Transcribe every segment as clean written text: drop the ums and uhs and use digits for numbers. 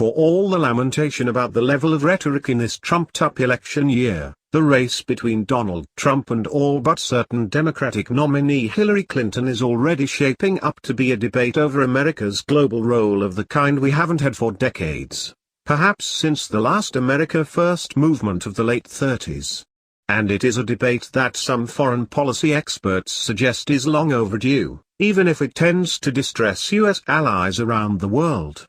For all the lamentation about the level of rhetoric in this trumped-up election year, the race between Donald Trump and all but certain Democratic nominee Hillary Clinton is already shaping up to be a debate over America's global role of the kind we haven't had for decades, perhaps since the last America First movement of the late 30s. And it is a debate that some foreign policy experts suggest is long overdue, even if it tends to distress U.S. allies around the world.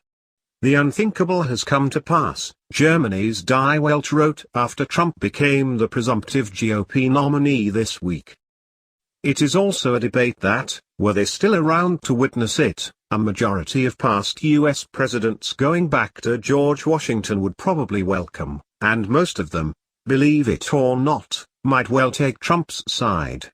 The unthinkable has come to pass, Germany's Die Welt wrote after Trump became the presumptive GOP nominee this week. It is also a debate that, were they still around to witness it, a majority of past U.S. presidents going back to George Washington would probably welcome, and most of them, believe it or not, might well take Trump's side.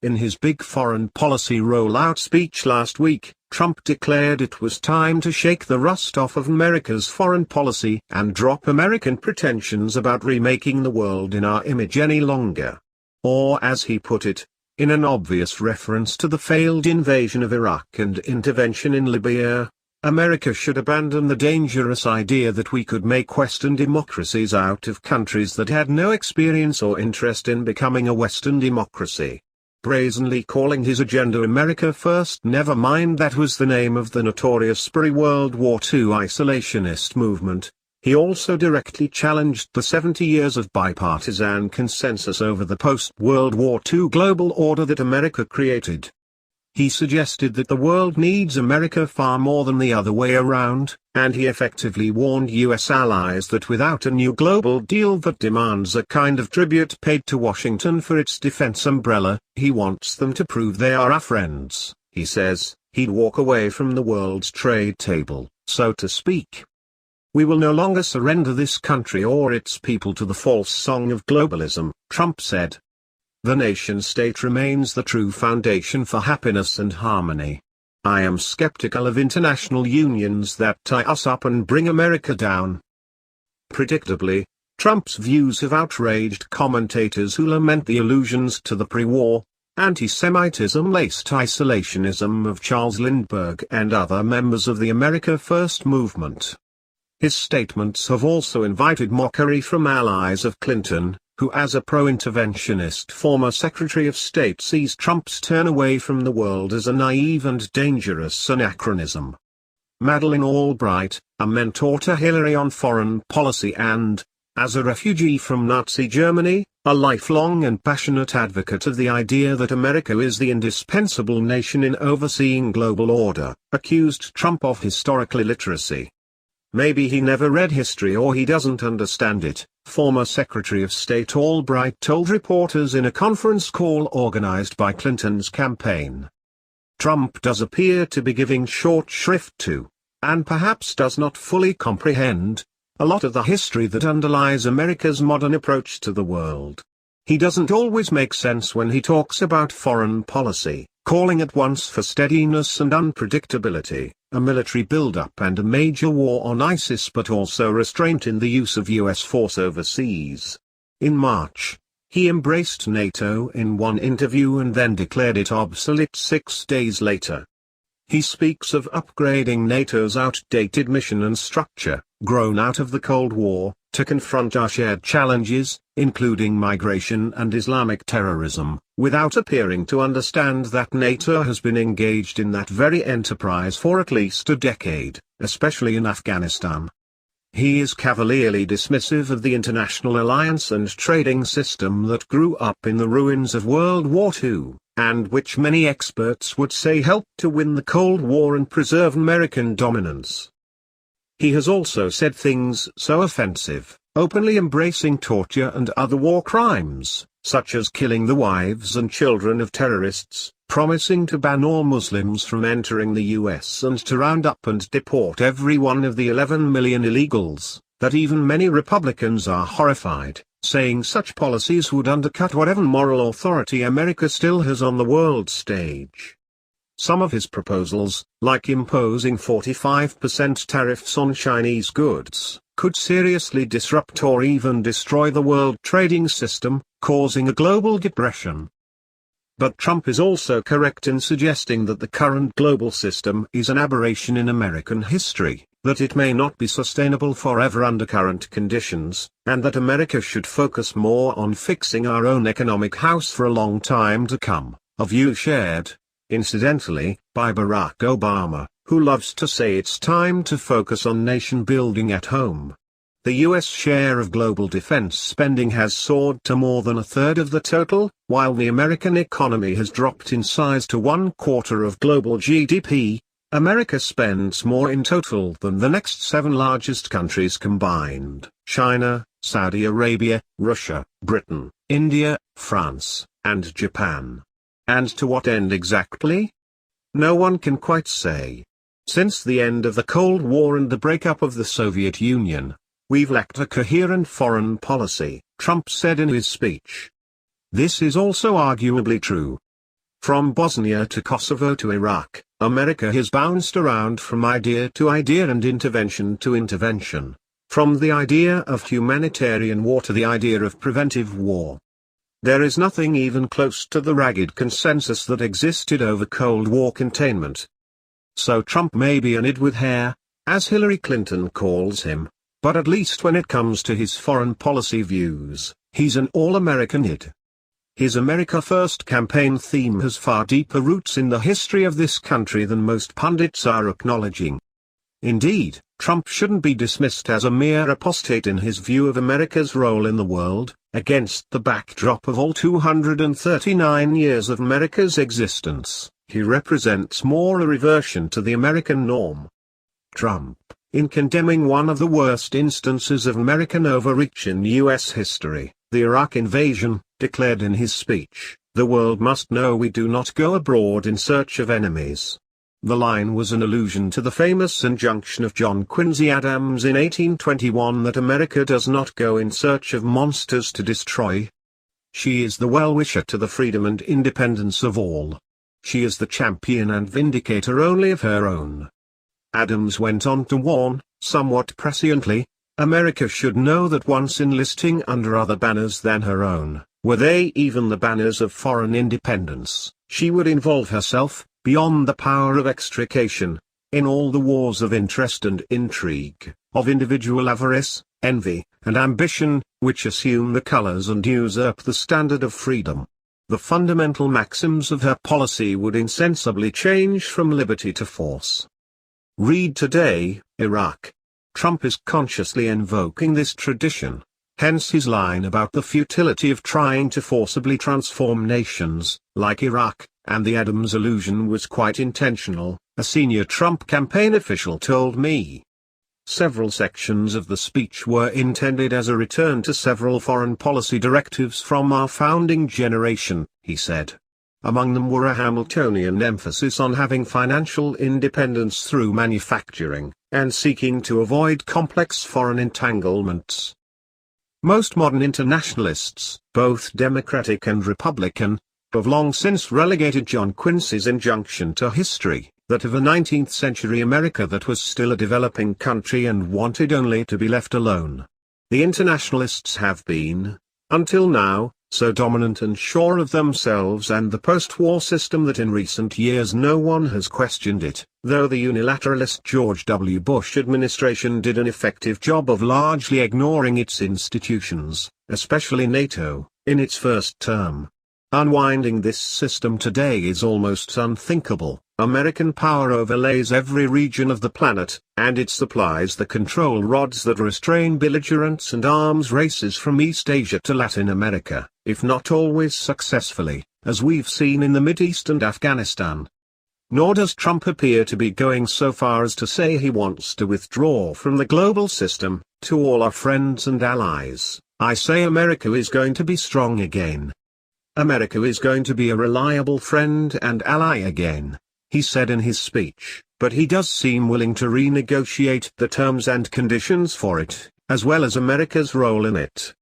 In his big foreign policy rollout speech last week, Trump declared it was time to shake the rust off of America's foreign policy and drop American pretensions about remaking the world in our image any longer. Or as he put it, in an obvious reference to the failed invasion of Iraq and intervention in Libya, America should abandon the dangerous idea that we could make Western democracies out of countries that had no experience or interest in becoming a Western democracy. Brazenly calling his agenda America First. Never mind, that was the name of the notorious pre-World War II isolationist movement. He also directly challenged the 70 years of bipartisan consensus over the post-World War II global order that America created. He suggested that the world needs America far more than the other way around, and he effectively warned U.S. allies that without a new global deal that demands a kind of tribute paid to Washington for its defense umbrella, he wants them to prove they are our friends. He says, he'd walk away from the world's trade table, so to speak. We will no longer surrender this country or its people to the false song of globalism, Trump said. The nation-state remains the true foundation for happiness and harmony. I am skeptical of international unions that tie us up and bring America down. Predictably, Trump's views have outraged commentators who lament the allusions to the pre-war, anti-Semitism-laced isolationism of Charles Lindbergh and other members of the America First movement. His statements have also invited mockery from allies of Clinton, who as a pro-interventionist former Secretary of State sees Trump's turn away from the world as a naive and dangerous anachronism. Madeleine Albright, a mentor to Hillary on foreign policy and, as a refugee from Nazi Germany, a lifelong and passionate advocate of the idea that America is the indispensable nation in overseeing global order, accused Trump of historical illiteracy. Maybe he never read history or he doesn't understand it, former Secretary of State Albright told reporters in a conference call organized by Clinton's campaign. Trump does appear to be giving short shrift to, and perhaps does not fully comprehend, a lot of the history that underlies America's modern approach to the world. He doesn't always make sense when he talks about foreign policy, calling at once for steadiness and unpredictability, a military buildup and a major war on ISIS, but also restraint in the use of U.S. force overseas. In March, he embraced NATO in one interview and then declared it obsolete 6 days later. He speaks of upgrading NATO's outdated mission and structure, grown out of the Cold War, to confront our shared challenges, including migration and Islamic terrorism, without appearing to understand that NATO has been engaged in that very enterprise for at least a decade, especially in Afghanistan. He is cavalierly dismissive of the international alliance and trading system that grew up in the ruins of World War II, and which many experts would say helped to win the Cold War and preserve American dominance. He has also said things so offensive, openly embracing torture and other war crimes, such as killing the wives and children of terrorists, promising to ban all Muslims from entering the U.S. and to round up and deport every one of the 11 million illegals, that even many Republicans are horrified, saying such policies would undercut whatever moral authority America still has on the world stage. Some of his proposals, like imposing 45% tariffs on Chinese goods, could seriously disrupt or even destroy the world trading system, causing a global depression. But Trump is also correct in suggesting that the current global system is an aberration in American history, that it may not be sustainable forever under current conditions, and that America should focus more on fixing our own economic house for a long time to come, a view shared, incidentally, by Barack Obama, who loves to say it's time to focus on nation building at home. The U.S. share of global defense spending has soared to more than a third of the total, while the American economy has dropped in size to 1/4 of global GDP. America spends more in total than the next 7 largest countries combined: China, Saudi Arabia, Russia, Britain, India, France, and Japan. And to what end exactly? No one can quite say. Since the end of the Cold War and the breakup of the Soviet Union, we've lacked a coherent foreign policy, Trump said in his speech. This is also arguably true. From Bosnia to Kosovo to Iraq, America has bounced around from idea to idea and intervention to intervention. From the idea of humanitarian war to the idea of preventive war. There is nothing even close to the ragged consensus that existed over Cold War containment. So Trump may be an id with hair, as Hillary Clinton calls him, but at least when it comes to his foreign policy views, he's an all-American id. His America First campaign theme has far deeper roots in the history of this country than most pundits are acknowledging. Indeed, Trump shouldn't be dismissed as a mere apostate in his view of America's role in the world, against the backdrop of all 239 years of America's existence. He represents more a reversion to the American norm. Trump, in condemning one of the worst instances of American overreach in U.S. history, the Iraq invasion, declared in his speech, "The world must know we do not go abroad in search of enemies." The line was an allusion to the famous injunction of John Quincy Adams in 1821 that America does not go in search of monsters to destroy. She is the well-wisher to the freedom and independence of all. She is the champion and vindicator only of her own. Adams went on to warn, somewhat presciently, America should know that once enlisting under other banners than her own, were they even the banners of foreign independence, she would involve herself, beyond the power of extrication, in all the wars of interest and intrigue, of individual avarice, envy, and ambition, which assume the colors and usurp the standard of freedom. The fundamental maxims of her policy would insensibly change from liberty to force. Read today, Iraq. Trump is consciously invoking this tradition, hence his line about the futility of trying to forcibly transform nations, like Iraq, and the Adams allusion was quite intentional, a senior Trump campaign official told me. Several sections of the speech were intended as a return to several foreign policy directives from our founding generation, he said. Among them were a Hamiltonian emphasis on having financial independence through manufacturing, and seeking to avoid complex foreign entanglements. Most modern internationalists, both Democratic and Republican, have long since relegated John Quincy's injunction to history, that of a 19th century America that was still a developing country and wanted only to be left alone. The internationalists have been, until now, so dominant and sure of themselves and the post-war system that in recent years no one has questioned it, though the unilateralist George W. Bush administration did an effective job of largely ignoring its institutions, especially NATO, in its first term. Unwinding this system today is almost unthinkable. American power overlays every region of the planet, and it supplies the control rods that restrain belligerents and arms races from East Asia to Latin America, if not always successfully, as we've seen in the Mideast and Afghanistan. Nor does Trump appear to be going so far as to say he wants to withdraw from the global system. To all our friends and allies, I say America is going to be strong again. America is going to be a reliable friend and ally again, he said in his speech, but he does seem willing to renegotiate the terms and conditions for it, as well as America's role in it.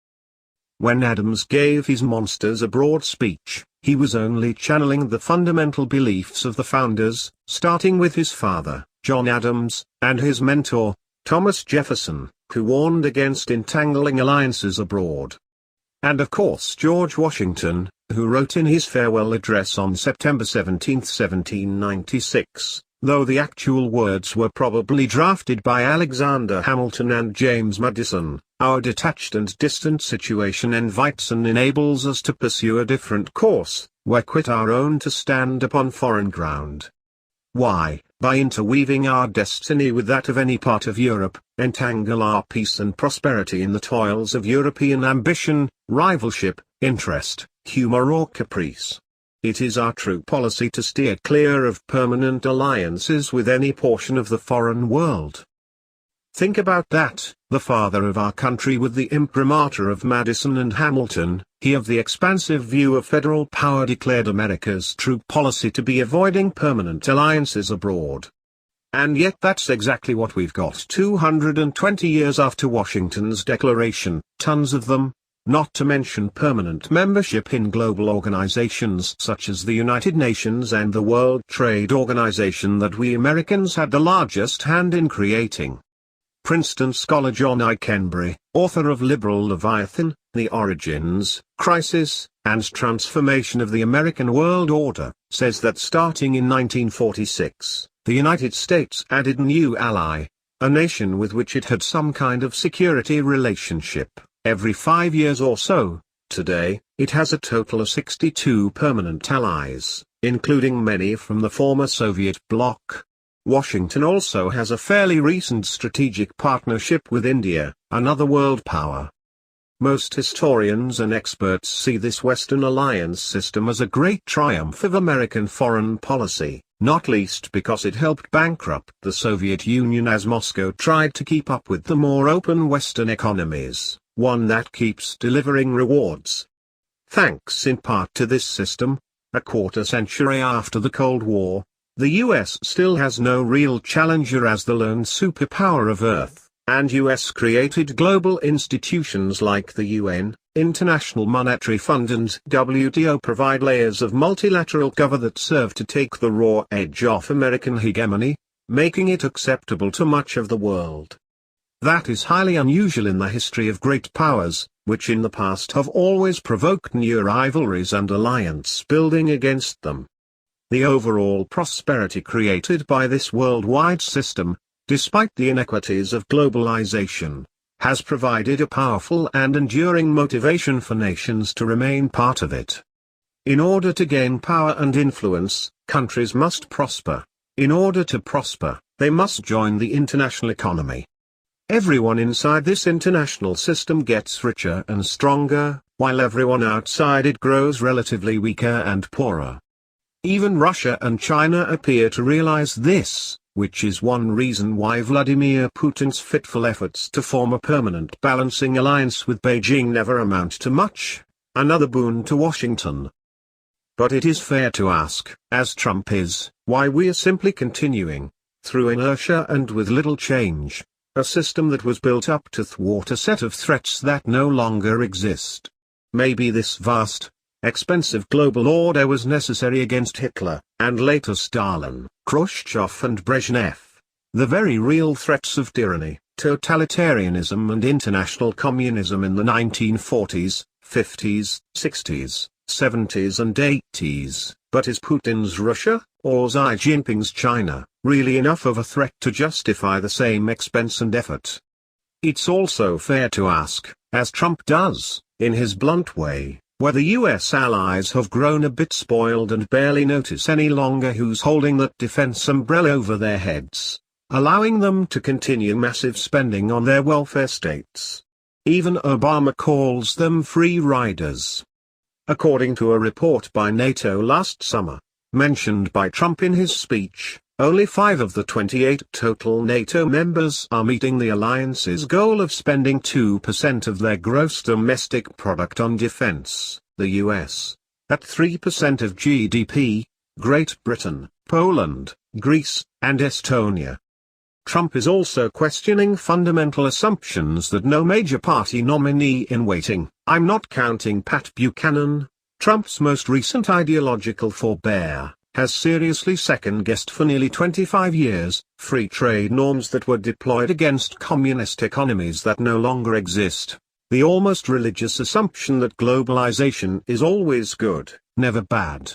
When Adams gave his Monsters Abroad speech, he was only channeling the fundamental beliefs of the founders, starting with his father, John Adams, and his mentor, Thomas Jefferson, who warned against entangling alliances abroad. And of course George Washington, who wrote in his farewell address on September 17, 1796, though the actual words were probably drafted by Alexander Hamilton and James Madison. Our detached and distant situation invites and enables us to pursue a different course, where quit our own to stand upon foreign ground. Why, by interweaving our destiny with that of any part of Europe, entangle our peace and prosperity in the toils of European ambition, rivalship, interest, humor or caprice. It is our true policy to steer clear of permanent alliances with any portion of the foreign world. Think about that. The father of our country with the imprimatur of Madison and Hamilton, he of the expansive view of federal power declared America's true policy to be avoiding permanent alliances abroad. And yet that's exactly what we've got 220 years after Washington's declaration, tons of them, not to mention permanent membership in global organizations such as the United Nations and the World Trade Organization that we Americans had the largest hand in creating. Princeton scholar John I. Kenbury, author of Liberal Leviathan, The Origins, Crisis, and Transformation of the American World Order, says that starting in 1946, the United States added a new ally, a nation with which it had some kind of security relationship, every 5 years or so. Today, it has a total of 62 permanent allies, including many from the former Soviet bloc. Washington also has a fairly recent strategic partnership with India, another world power. Most historians and experts see this Western alliance system as a great triumph of American foreign policy, not least because it helped bankrupt the Soviet Union as Moscow tried to keep up with the more open Western economies, one that keeps delivering rewards. Thanks in part to this system, a quarter century after the Cold War, the US still has no real challenger as the lone superpower of Earth, and US-created global institutions like the UN, International Monetary Fund and WTO provide layers of multilateral cover that serve to take the raw edge off American hegemony, making it acceptable to much of the world. That is highly unusual in the history of great powers, which in the past have always provoked new rivalries and alliance building against them. The overall prosperity created by this worldwide system, despite the inequities of globalization, has provided a powerful and enduring motivation for nations to remain part of it. In order to gain power and influence, countries must prosper. In order to prosper, they must join the international economy. Everyone inside this international system gets richer and stronger, while everyone outside it grows relatively weaker and poorer. Even Russia and China appear to realize this, which is one reason why Vladimir Putin's fitful efforts to form a permanent balancing alliance with Beijing never amount to much, another boon to Washington. But it is fair to ask, as Trump is, why we are simply continuing, through inertia and with little change, a system that was built up to thwart a set of threats that no longer exist. Maybe this vast, expensive global order was necessary against Hitler, and later Stalin, Khrushchev and Brezhnev, the very real threats of tyranny, totalitarianism and international communism in the 1940s, 50s, 60s, 70s and 80s, but is Putin's Russia, or Xi Jinping's China, really enough of a threat to justify the same expense and effort? It's also fair to ask, as Trump does, in his blunt way, whether US allies have grown a bit spoiled and barely notice any longer who's holding that defense umbrella over their heads, allowing them to continue massive spending on their welfare states. Even Obama calls them free riders. According to a report by NATO last summer, mentioned by Trump in his speech, only 5 of the 28 total NATO members are meeting the alliance's goal of spending 2% of their gross domestic product on defense, the US, at 3% of GDP, Great Britain, Poland, Greece, and Estonia. Trump is also questioning fundamental assumptions that no major party nominee in waiting, I'm not counting Pat Buchanan, Trump's most recent ideological forebear, has seriously second-guessed for nearly 25 years, free trade norms that were deployed against communist economies that no longer exist, the almost religious assumption that globalization is always good, never bad.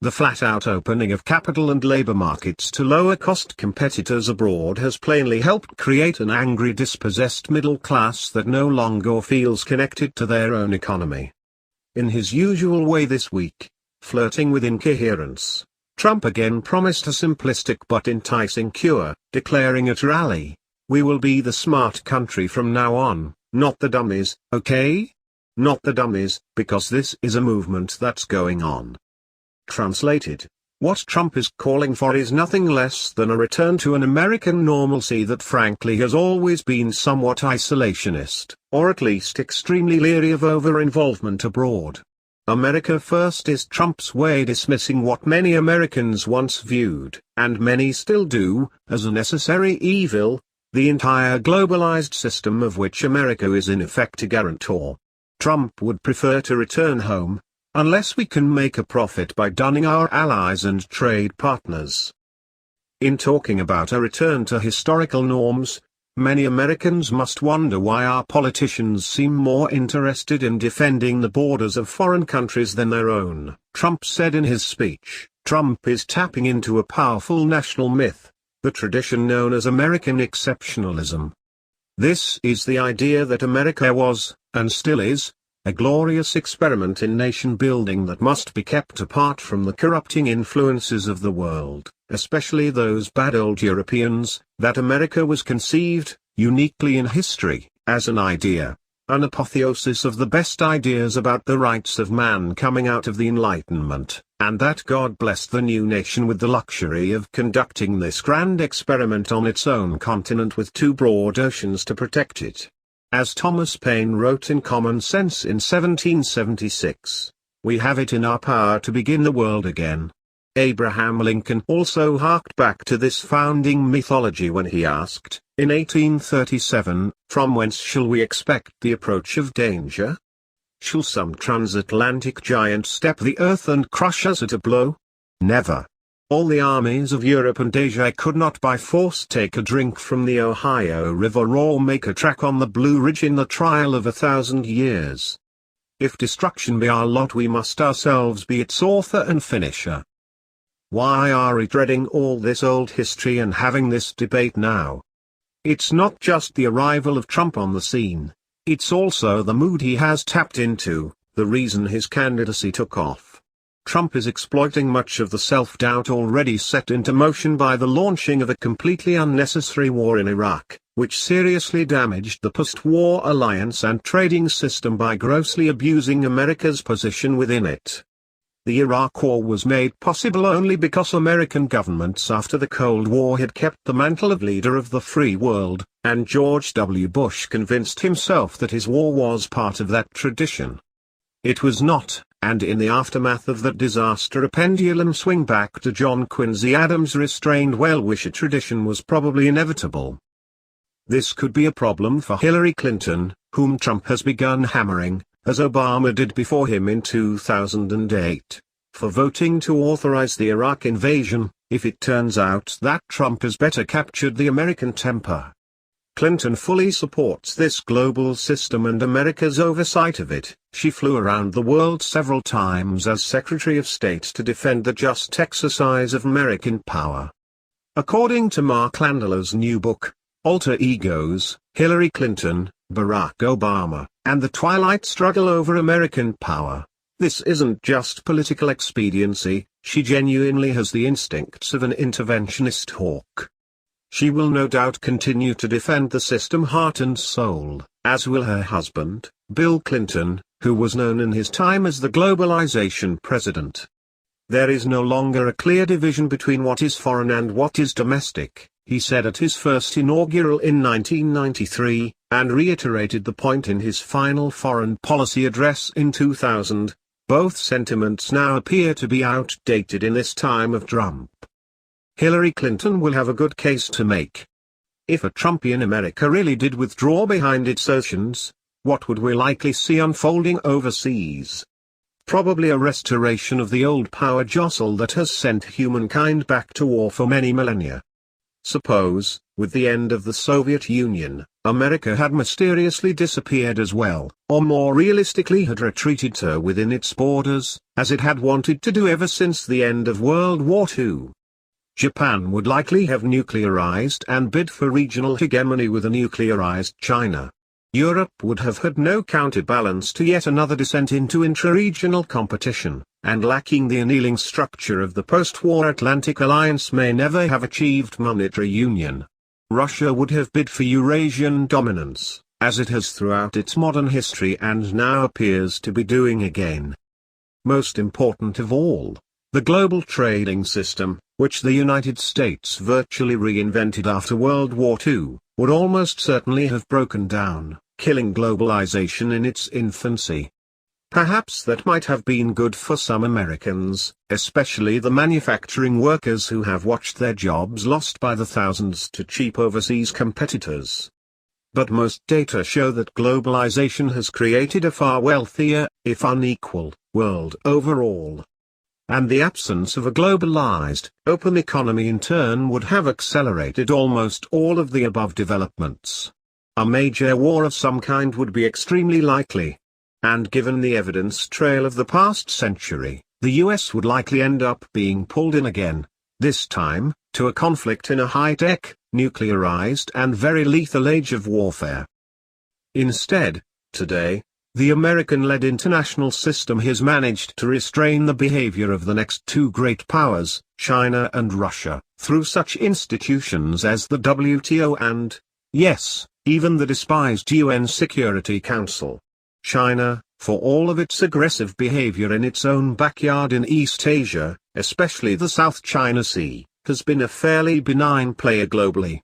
The flat-out opening of capital and labor markets to lower-cost competitors abroad has plainly helped create an angry dispossessed middle class that no longer feels connected to their own economy. In his usual way this week, flirting with incoherence, Trump again promised a simplistic but enticing cure, declaring at rally, "We will be the smart country from now on, not the dummies, okay? Not the dummies, because this is a movement that's going on." Translated, what Trump is calling for is nothing less than a return to an American normalcy that frankly has always been somewhat isolationist, or at least extremely leery of over-involvement abroad. America first is Trump's way dismissing what many Americans once viewed, and many still do, as a necessary evil, the entire globalized system of which America is in effect a guarantor. Trump would prefer to return home, unless we can make a profit by dunning our allies and trade partners. In talking about a return to historical norms, many Americans must wonder why our politicians seem more interested in defending the borders of foreign countries than their own. Trump said in his speech, Trump is tapping into a powerful national myth, the tradition known as American exceptionalism. This is the idea that America was, and still is, a glorious experiment in nation-building that must be kept apart from the corrupting influences of the world, especially those bad old Europeans, that America was conceived, uniquely in history, as an idea, an apotheosis of the best ideas about the rights of man coming out of the Enlightenment, and that God blessed the new nation with the luxury of conducting this grand experiment on its own continent with two broad oceans to protect it. As Thomas Paine wrote in Common Sense in 1776, we have it in our power to begin the world again. Abraham Lincoln also harked back to this founding mythology when he asked, in 1837, from whence shall we expect the approach of danger? Shall some transatlantic giant step the earth and crush us at a blow? Never. All the armies of Europe and Asia could not by force take a drink from the Ohio River or make a track on the Blue Ridge in the trial of 1,000 years. If destruction be our lot, we must ourselves be its author and finisher. Why are we dreading all this old history and having this debate now? It's not just the arrival of Trump on the scene, it's also the mood he has tapped into, the reason his candidacy took off. Trump is exploiting much of the self-doubt already set into motion by the launching of a completely unnecessary war in Iraq, which seriously damaged the post-war alliance and trading system by grossly abusing America's position within it. The Iraq War was made possible only because American governments after the Cold War had kept the mantle of leader of the free world, and George W. Bush convinced himself that his war was part of that tradition. It was not, and in the aftermath of that disaster a pendulum swing back to John Quincy Adams' restrained well-wisher tradition was probably inevitable. This could be a problem for Hillary Clinton, whom Trump has begun hammering, as Obama did before him in 2008, for voting to authorize the Iraq invasion, if it turns out that Trump has better captured the American temper. Clinton fully supports this global system and America's oversight of it. She flew around the world several times as Secretary of State to defend the just exercise of American power. According to Mark Landauer's new book, Alter Egos, Hillary Clinton, Barack Obama, and the Twilight Struggle over American Power, this isn't just political expediency, she genuinely has the instincts of an interventionist hawk. She will no doubt continue to defend the system heart and soul, as will her husband, Bill Clinton, who was known in his time as the globalization president. There is no longer a clear division between what is foreign and what is domestic, he said at his first inaugural in 1993, and reiterated the point in his final foreign policy address in 2000. Both sentiments now appear to be outdated in this time of Trump. Hillary Clinton will have a good case to make. If a Trumpian America really did withdraw behind its oceans, what would we likely see unfolding overseas? Probably a restoration of the old power jostle that has sent humankind back to war for many millennia. Suppose, with the end of the Soviet Union, America had mysteriously disappeared as well, or more realistically had retreated to within its borders, as it had wanted to do ever since the end of World War II. Japan would likely have nuclearized and bid for regional hegemony with a nuclearized China. Europe would have had no counterbalance to yet another descent into intra-regional competition, and lacking the annealing structure of the post-war Atlantic Alliance may never have achieved monetary union. Russia would have bid for Eurasian dominance, as it has throughout its modern history and now appears to be doing again. Most important of all, the global trading system, which the United States virtually reinvented after World War II, would almost certainly have broken down, killing globalization in its infancy. Perhaps that might have been good for some Americans, especially the manufacturing workers who have watched their jobs lost by the thousands to cheap overseas competitors. But most data show that globalization has created a far wealthier, if unequal, world overall. And the absence of a globalized, open economy in turn would have accelerated almost all of the above developments. A major war of some kind would be extremely likely. And given the evidence trail of the past century, the US would likely end up being pulled in again, this time, to a conflict in a high-tech, nuclearized and very lethal age of warfare. Instead, today, the American-led international system has managed to restrain the behavior of the next two great powers, China and Russia, through such institutions as the WTO and, yes, even the despised UN Security Council. China, for all of its aggressive behavior in its own backyard in East Asia, especially the South China Sea, has been a fairly benign player globally.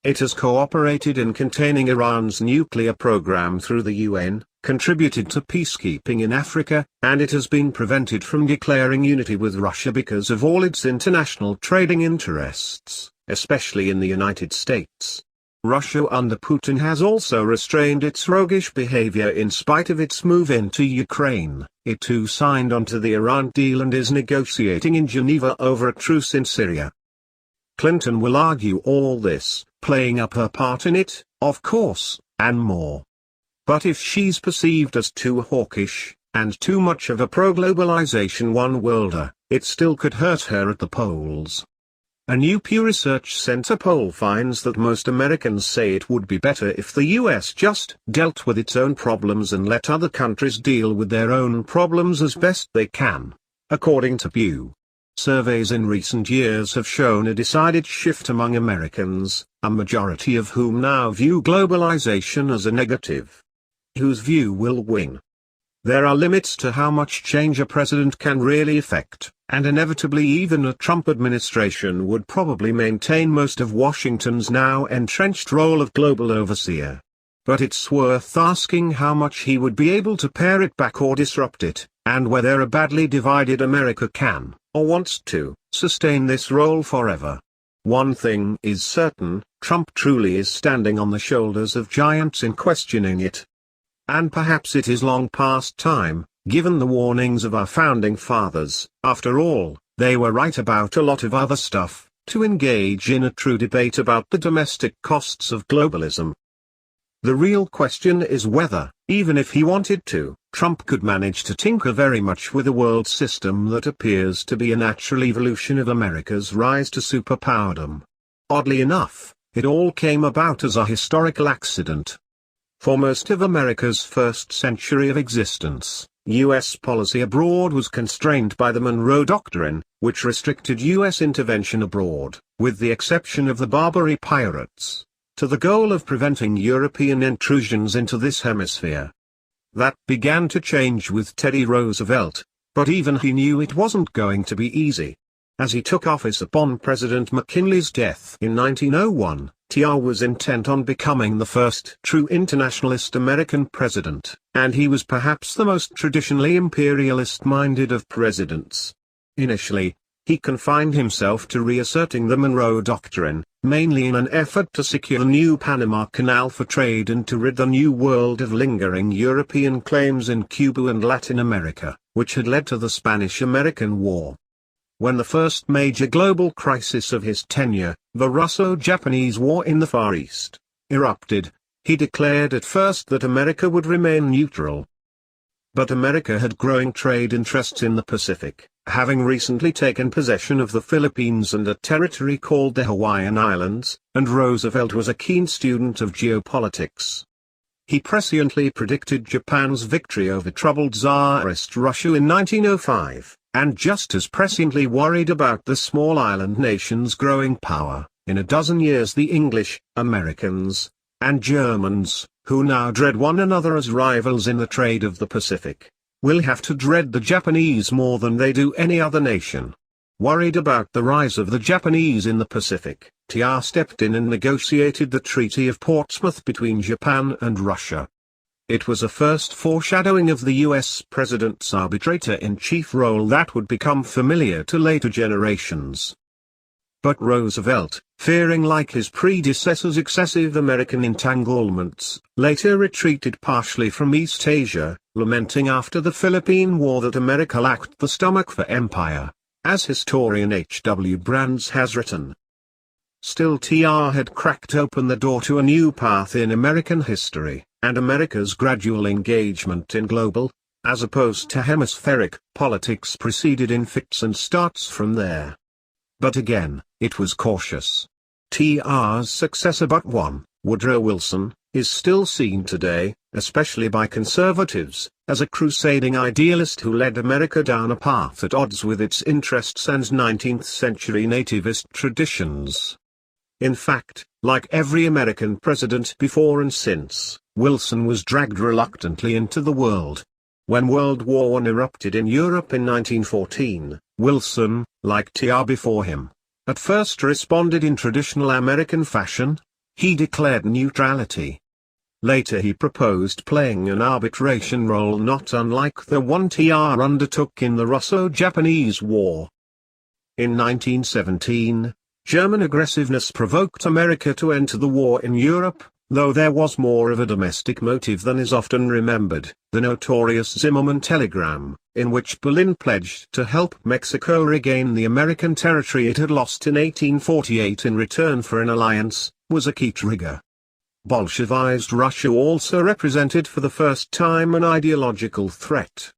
It has cooperated in containing Iran's nuclear program through the UN, contributed to peacekeeping in Africa, and it has been prevented from declaring unity with Russia because of all its international trading interests, especially in the United States. Russia under Putin has also restrained its roguish behavior in spite of its move into Ukraine. It too signed onto the Iran deal and is negotiating in Geneva over a truce in Syria. Clinton will argue all this, playing up her part in it, of course, and more. But if she's perceived as too hawkish, and too much of a pro-globalization one-worlder, it still could hurt her at the polls. A new Pew Research Center poll finds that most Americans say it would be better if the US just dealt with its own problems and let other countries deal with their own problems as best they can, according to Pew. Surveys in recent years have shown a decided shift among Americans, a majority of whom now view globalization as a negative. Whose view will win? There are limits to how much change a president can really effect, and inevitably even a Trump administration would probably maintain most of Washington's now entrenched role of global overseer. But it's worth asking how much he would be able to pare it back or disrupt it, and whether a badly divided America can, or wants to, sustain this role forever. One thing is certain, Trump truly is standing on the shoulders of giants in questioning it. And perhaps it is long past time, given the warnings of our founding fathers. After all, they were right about a lot of other stuff, to engage in a true debate about the domestic costs of globalism. The real question is whether, even if he wanted to, Trump could manage to tinker very much with a world system that appears to be a natural evolution of America's rise to superpowerdom. Oddly enough, it all came about as a historical accident. For most of America's first century of existence, U.S. policy abroad was constrained by the Monroe Doctrine, which restricted U.S. intervention abroad, with the exception of the Barbary pirates, to the goal of preventing European intrusions into this hemisphere. That began to change with Teddy Roosevelt, but even he knew it wasn't going to be easy. As he took office upon President McKinley's death in 1901, TR was intent on becoming the first true internationalist American president, and he was perhaps the most traditionally imperialist-minded of presidents. Initially, he confined himself to reasserting the Monroe Doctrine, mainly in an effort to secure the new Panama Canal for trade and to rid the New World of lingering European claims in Cuba and Latin America, which had led to the Spanish-American War. When the first major global crisis of his tenure, the Russo-Japanese War in the Far East, erupted, He declared at first that America would remain neutral. But America had growing trade interests in the Pacific, having recently taken possession of the Philippines and a territory called the Hawaiian Islands, and Roosevelt was a keen student of geopolitics. He presciently predicted Japan's victory over troubled Tsarist Russia in 1905, and just as presciently worried about the small island nation's growing power. In a dozen years the English, Americans, and Germans, who now dread one another as rivals in the trade of the Pacific, will have to dread the Japanese more than they do any other nation. Worried about the rise of the Japanese in the Pacific, TR stepped in and negotiated the Treaty of Portsmouth between Japan and Russia. It was a first foreshadowing of the U.S. president's arbitrator-in-chief role that would become familiar to later generations. But Roosevelt, fearing like his predecessors excessive American entanglements, later retreated partially from East Asia, lamenting after the Philippine War that America lacked the stomach for empire, as historian H. W. Brands has written. Still TR had cracked open the door to a new path in American history, and America's gradual engagement in global, as opposed to hemispheric, politics proceeded in fits and starts from there. But again, it was cautious. TR's successor but one, Woodrow Wilson, is still seen today, especially by conservatives, as a crusading idealist who led America down a path at odds with its interests and 19th-century nativist traditions. In fact, like every American president before and since, Wilson was dragged reluctantly into the world. When World War I erupted in Europe in 1914, Wilson, like TR before him, at first responded in traditional American fashion. He declared neutrality. Later he proposed playing an arbitration role not unlike the one TR undertook in the Russo-Japanese War. In 1917, German aggressiveness provoked America to enter the war in Europe, though there was more of a domestic motive than is often remembered, the notorious Zimmermann telegram, in which Berlin pledged to help Mexico regain the American territory it had lost in 1848 in return for an alliance, was a key trigger. Bolshevized Russia also represented for the first time an ideological threat.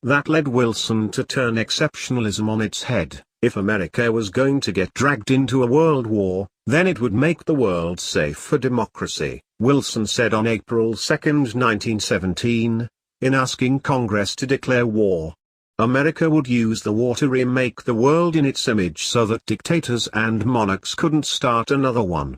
That led Wilson to turn exceptionalism on its head. If America was going to get dragged into a world war, then it would make the world safe for democracy, Wilson said on April 2, 1917, in asking Congress to declare war. America would use the war to remake the world in its image so that dictators and monarchs couldn't start another one.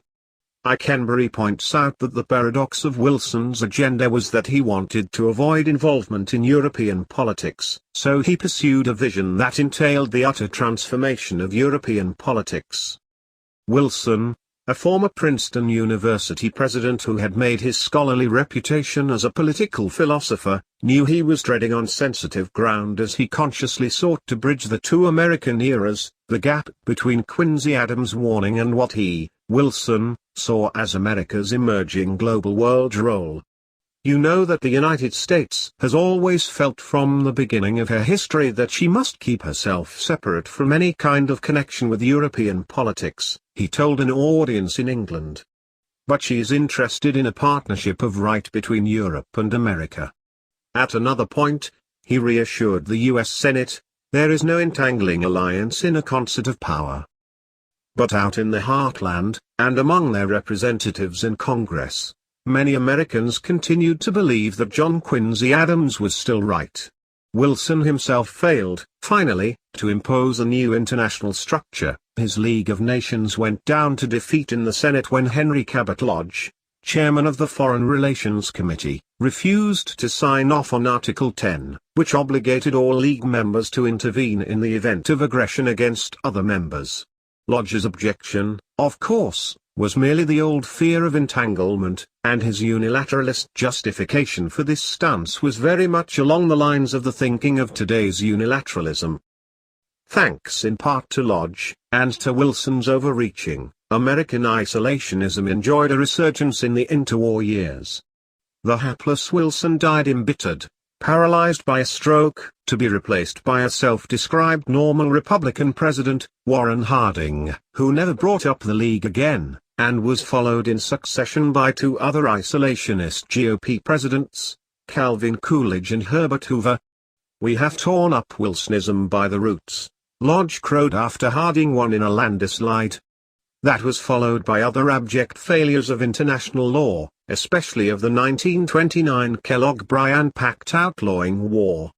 Eikenberry points out that the paradox of Wilson's agenda was that he wanted to avoid involvement in European politics, so he pursued a vision that entailed the utter transformation of European politics. Wilson, a former Princeton University president who had made his scholarly reputation as a political philosopher, knew he was treading on sensitive ground as he consciously sought to bridge the two American eras, the gap between Quincy Adams' warning and what he, Wilson, saw as America's emerging global world role. You know that the United States has always felt from the beginning of her history that she must keep herself separate from any kind of connection with European politics, he told an audience in England. But she is interested in a partnership of right between Europe and America. At another point, he reassured the U.S. Senate, there is no entangling alliance in a concert of power. But out in the heartland, and among their representatives in Congress, many Americans continued to believe that John Quincy Adams was still right. Wilson himself failed, finally, to impose a new international structure. His League of Nations went down to defeat in the Senate when Henry Cabot Lodge, chairman of the Foreign Relations Committee, refused to sign off on Article 10, which obligated all League members to intervene in the event of aggression against other members. Lodge's objection, of course, was merely the old fear of entanglement, and his unilateralist justification for this stance was very much along the lines of the thinking of today's unilateralism. Thanks in part to Lodge, and to Wilson's overreaching, American isolationism enjoyed a resurgence in the interwar years. The hapless Wilson died embittered, paralyzed by a stroke, to be replaced by a self-described normal Republican president, Warren Harding, who never brought up the league again, and was followed in succession by two other isolationist GOP presidents, Calvin Coolidge and Herbert Hoover. "We have torn up Wilsonism by the roots," Lodge crowed after Harding won in a landslide. That was followed by other abject failures of international law, especially of the 1929 Kellogg-Briand Pact outlawing war.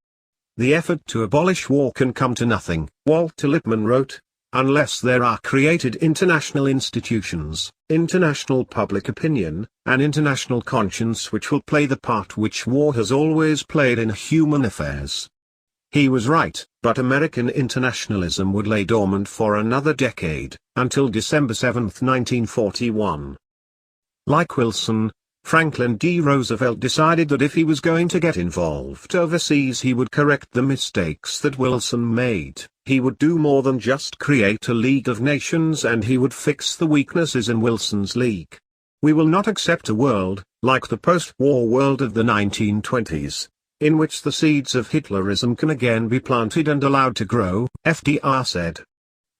"The effort to abolish war can come to nothing," Walter Lippmann wrote, "unless there are created international institutions, international public opinion, and international conscience which will play the part which war has always played in human affairs." He was right, but American internationalism would lay dormant for another decade, until December 7, 1941. Like Wilson, Franklin D. Roosevelt decided that if he was going to get involved overseas he would correct the mistakes that Wilson made. He would do more than just create a League of Nations, and he would fix the weaknesses in Wilson's League. We will not accept a world, like the post-war world of the 1920s, in which the seeds of Hitlerism can again be planted and allowed to grow, FDR said.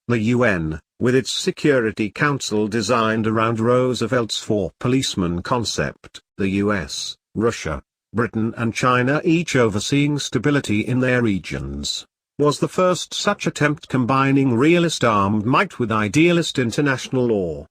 The UN, with its Security Council designed around Roosevelt's four-policeman concept, the US, Russia, Britain and China each overseeing stability in their regions, was the first such attempt combining realist armed might with idealist international law.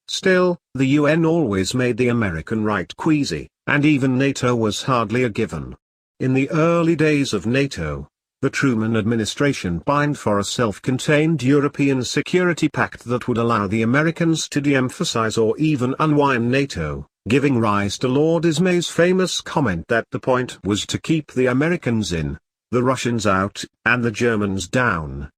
Still, the UN always made the American right queasy, and even NATO was hardly a given. In the early days of NATO, the Truman administration pined for a self-contained European security pact that would allow the Americans to de-emphasize or even unwind NATO, giving rise to Lord Ismay's famous comment that the point was to keep the Americans in, the Russians out, and the Germans down.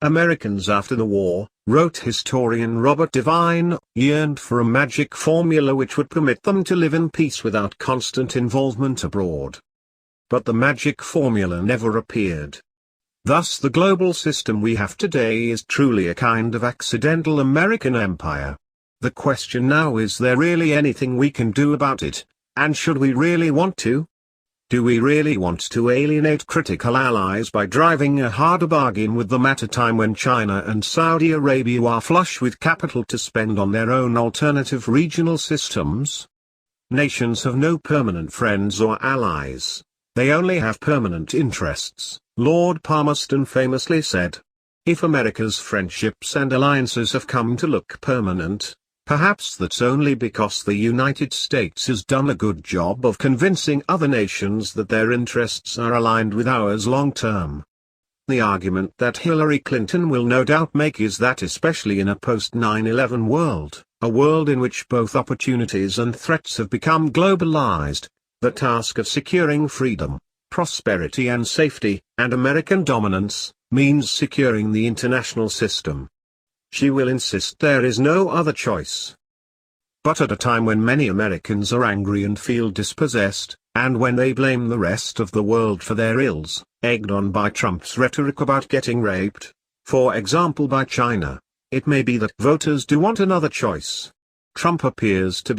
Americans after the war, wrote historian Robert Devine, yearned for a magic formula which would permit them to live in peace without constant involvement abroad. But the magic formula never appeared. Thus the global system we have today is truly a kind of accidental American empire. The question now is there really anything we can do about it, and should we really want to? Do we really want to alienate critical allies by driving a harder bargain with them at a time when China and Saudi Arabia are flush with capital to spend on their own alternative regional systems? Nations have no permanent friends or allies. They only have permanent interests, Lord Palmerston famously said. If America's friendships and alliances have come to look permanent, perhaps that's only because the United States has done a good job of convincing other nations that their interests are aligned with ours long-term. The argument that Hillary Clinton will no doubt make is that especially in a post-9/11 world, a world in which both opportunities and threats have become globalized, the task of securing freedom, prosperity and safety, and American dominance, means securing the international system. She will insist there is no other choice. But at a time when many Americans are angry and feel dispossessed, and when they blame the rest of the world for their ills, egged on by Trump's rhetoric about getting raped, for example by China, it may be that voters do want another choice. Trump appears to